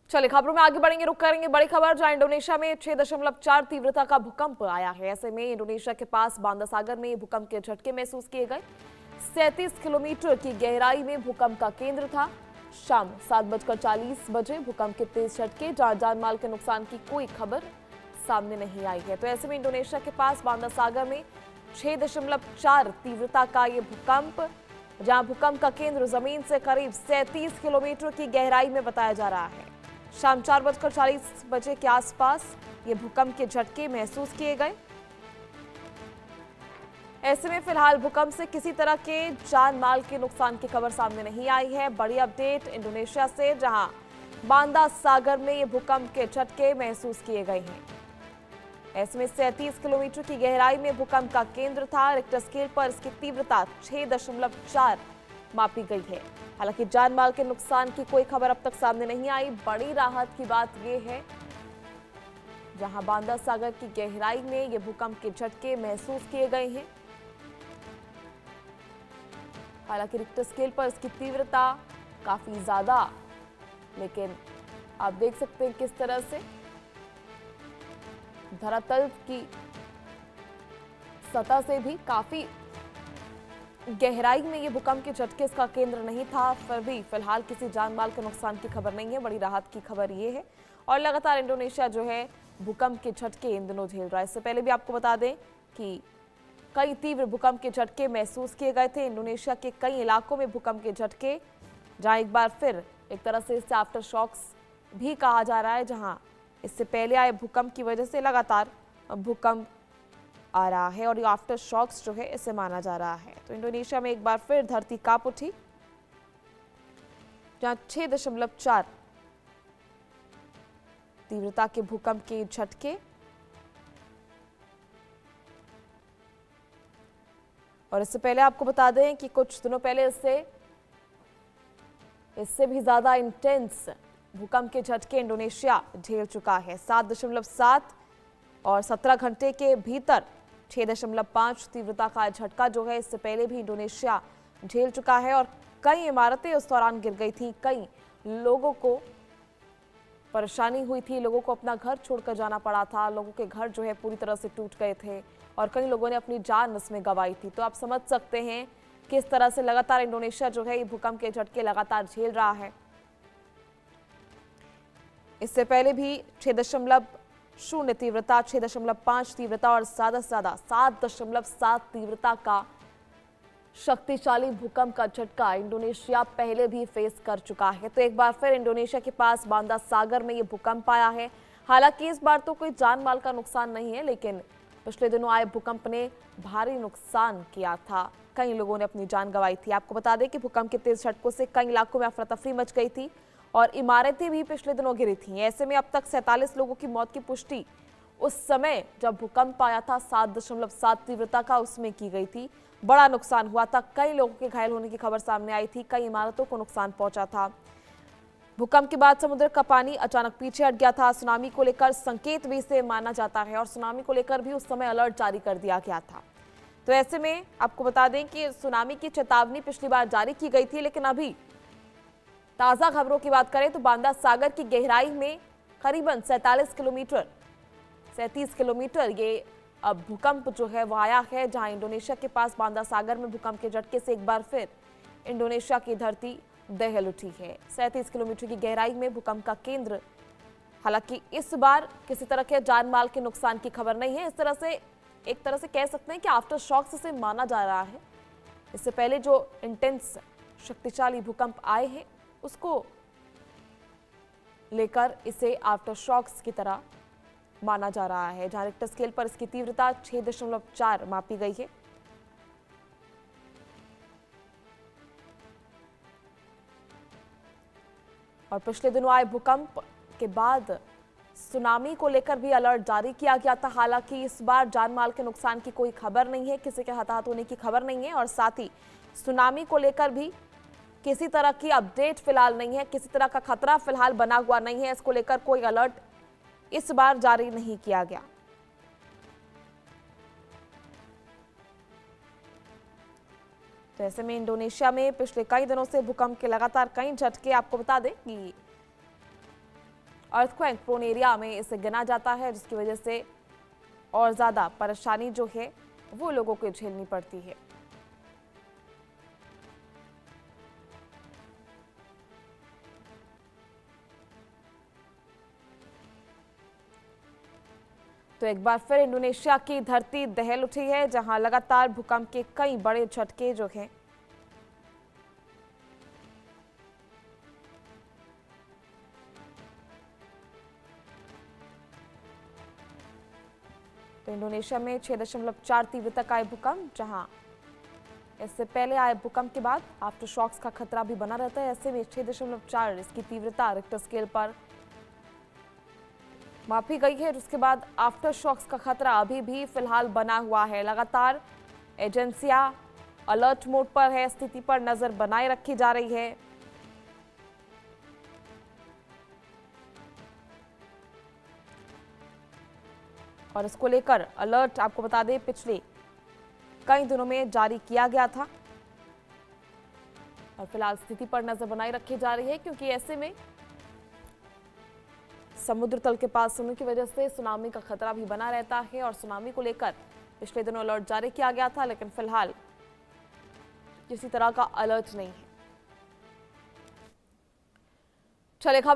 चलिए खबरों में आगे बढ़ेंगे, रुक करेंगे बड़ी खबर जहां इंडोनेशिया में 6.4 तीव्रता का भूकंप आया है। ऐसे में इंडोनेशिया के पास बांदा सागर में भूकंप के झटके महसूस किए गए। 37 किलोमीटर की गहराई में भूकंप का केंद्र था। शाम 7:40 बजे भूकंप के तेज झटके, जहां जान माल के नुकसान की कोई खबर सामने नहीं आई है। तो ऐसे में इंडोनेशिया के पास बांदा सागर में 6.4 तीव्रता का ये भूकंप, जहां भूकंप का केंद्र जमीन से करीब 37 किलोमीटर की गहराई में बताया जा रहा है। शाम 4:40 के आसपास ये भूकंप के झटके महसूस किए गए। ऐसे में फिलहाल भूकंप से किसी तरह के जान माल के नुकसान की खबर सामने नहीं आई है। बड़ी अपडेट इंडोनेशिया से, जहां बांदा सागर में ये भूकंप के झटके महसूस किए गए हैं। ऐसे में 37 किलोमीटर की गहराई में भूकंप का केंद्र था। रिक्टर स्केल पर इसकी तीव्रता 6.4 मापी गई है। हालांकि जान माल के नुकसान की कोई खबर अब तक सामने नहीं आई। बड़ी राहत की बात यह है जहां बांदा सागर की गहराई में ये भूकंप के झटके महसूस किए गए हैं। हालांकि रिक्टर स्केल पर इसकी तीव्रता काफी ज्यादा, लेकिन आप देख सकते हैं किस तरह से धरातल की सतह से भी काफी गहराई में ये भूकंप के झटके इसका केंद्र नहीं था। फिर भी फिलहाल किसी जान माल के नुकसान की खबर नहीं है। बड़ी राहत की खबर ये है। और लगातार इंडोनेशिया जो है भूकंप के झटके इन दिनों झेल रहा है। इससे पहले भी आपको बता दें कि कई तीव्र भूकंप के झटके महसूस किए गए थे। इंडोनेशिया के कई इलाकों में भूकंप के झटके, जहां एक बार फिर एक तरह से इसे आफ्टर शॉक्स भी कहा जा रहा है, जहां इससे पहले आए भूकंप की वजह से लगातार भूकंप आ रहा है और ये आफ्टर शॉक्स जो है इसे माना जा रहा है। तो इंडोनेशिया में एक बार फिर धरती कांप उठी, जहां 6.4 तीव्रता के भूकंप के झटके, और इससे पहले आपको बता दें कि कुछ दिनों पहले इससे भी ज्यादा इंटेंस भूकंप के झटके इंडोनेशिया झेल चुका है। 7.7 और 17 घंटे के भीतर 6.5 तीव्रता का झटका जो है इससे पहले भी इंडोनेशिया झेल चुका है। और कई इमारतें उस दौरान गिर गई थी, कई लोगों को परेशानी हुई थी, लोगों को अपना घर छोड़कर जाना पड़ा था, लोगों के घर जो है पूरी तरह से टूट गए थे और कई लोगों ने अपनी जान इसमें गंवाई थी। तो आप समझ सकते हैं किस तरह से लगातार इंडोनेशिया जो है ये भूकंप के झटके लगातार झेल रहा है। इससे पहले भी 6.0 तीव्रता, 6.5 तीव्रता और ज्यादा से ज्यादा 7.7 तीव्रता का शक्तिशाली भूकंप का झटका इंडोनेशिया पहले भी फेस कर चुका है। तो एक बार फिर इंडोनेशिया के पास बांदा सागर में ये भूकंप आया है। हालांकि इस बार तो कोई जान माल का नुकसान नहीं है, लेकिन पिछले दिनों आए भूकंप ने भारी नुकसान किया था। कई लोगों ने अपनी जान गंवाई थी। आपको बता दें कि भूकंप के तेज झटकों से कई इलाकों में अफरा तफरी मच गई थी और इमारतें भी पिछले दिनों गिरी थी। ऐसे में अब तक 47 लोगों की मौत की पुष्टि उस समय जब भूकंप आया था 7.7 तीव्रता का उसमें की गई थी। बड़ा नुकसान हुआ था, कई लोगों के घायल होने की खबर सामने आई थी, कई इमारतों को नुकसान पहुंचा था। भूकंप के बाद समुद्र का पानी अचानक पीछे हट गया था। सुनामी को लेकर संकेत भी इसे माना जाता है और सुनामी को लेकर भी उस समय अलर्ट जारी कर दिया गया था। तो ऐसे में आपको बता दें कि सुनामी की चेतावनी पिछली बार जारी की गई थी, लेकिन अभी ताजा खबरों की बात करें तो बांदा सागर की गहराई में करीबन 37 किलोमीटर ये भूकंप जो है वो आया है, जहां इंडोनेशिया के पास बांदा सागर में भूकंप के झटके से एक बार फिर इंडोनेशिया की धरती दहल उठी है। 37 किलोमीटर की गहराई में भूकंप का केंद्र। हालांकि इस बार किसी तरह के जान माल के नुकसान की खबर नहीं है। इस तरह से एक तरह से कह सकते हैं कि आफ्टर शॉक्स इसे माना जा रहा है। इससे पहले जो इंटेंस शक्तिशाली भूकंप आए हैं उसको लेकर इसे आफ्टर शॉक्स की तरह माना जा रहा है, जहां रिक्टर स्केल पर इसकी तीव्रता 6.4 मापी गई है। और पिछले दिनों आए भूकंप के बाद सुनामी को लेकर भी अलर्ट जारी किया गया था। हालांकि इस बार जान माल के नुकसान की कोई खबर नहीं है, किसी के हताहत होने की खबर नहीं है और साथ ही सुनामी को लेकर भी किसी तरह की अपडेट फिलहाल नहीं है, किसी तरह का खतरा फिलहाल बना हुआ नहीं है। इसको लेकर कोई अलर्ट इस बार जारी नहीं किया गया। तो ऐसे में इंडोनेशिया में पिछले कई दिनों से भूकंप के लगातार कई झटके, आपको बता दें कि अर्थक्वेक प्रोन एरिया में इसे गिना जाता है, जिसकी वजह से और ज़्यादा परेशानी जो है वो लोगों को झेलनी पड़ती है। तो एक बार फिर इंडोनेशिया की धरती दहल उठी है, जहां लगातार भूकंप के कई बड़े झटके जो हैं तो इंडोनेशिया में 6.4 तीव्रता का आए भूकंप, जहां इससे पहले आए भूकंप के बाद आफ्टर शॉक्स का खतरा भी बना रहता है। ऐसे में 6.4 इसकी तीव्रता रिक्टर स्केल पर मापी गई है। उसके बाद आफ्टर शॉक्स का खतरा अभी भी फिलहाल बना हुआ है। लगातार एजेंसियां अलर्ट मोड पर है, स्थिति पर नजर बनाए रखी जा रही है। और इसको लेकर अलर्ट आपको बता दें पिछले कई दिनों में जारी किया गया था और फिलहाल स्थिति पर नजर बनाए रखी जा रही है, क्योंकि ऐसे में समुद्र तल के पास होने की वजह से सुनामी का खतरा भी बना रहता है। और सुनामी को लेकर पिछले दिनों अलर्ट जारी किया गया था, लेकिन फिलहाल किसी तरह का अलर्ट नहीं है। चले खबर